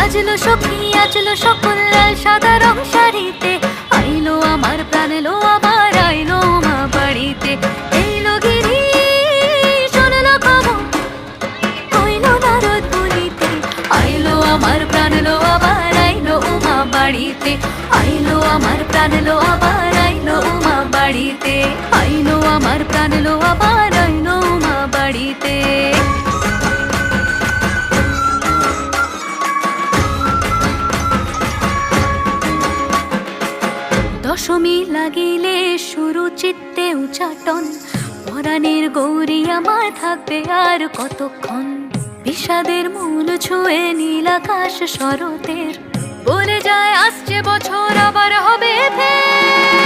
সাজলো সখী আজলো সকল লাল সাদা রং শাড়িতে, আইলো আমার প্রাণ এলো আবার আইলো মা বাড়িতে। এইলো গিরি শুনলো খবর কইলো নারদ বলিতে, আইলো আমার প্রাণ এলো আবার আইলো মা বাড়িতে। আইলো আমার প্রাণ এলো আবার আইলো মা বাড়িতে, আইলো আমার প্রাণ এলো আবার আইলো মা বাড়িতে। দশমী লাগিলে শুরু চিত্তে উচাটন, পরাণের গৌরী আমার থাকবে আর কতক্ষণ। বিষাদের মূল ছুঁয়ে নীল আকাশ শরতের, বলে যায় আসছে বছর আবার হবে ফের।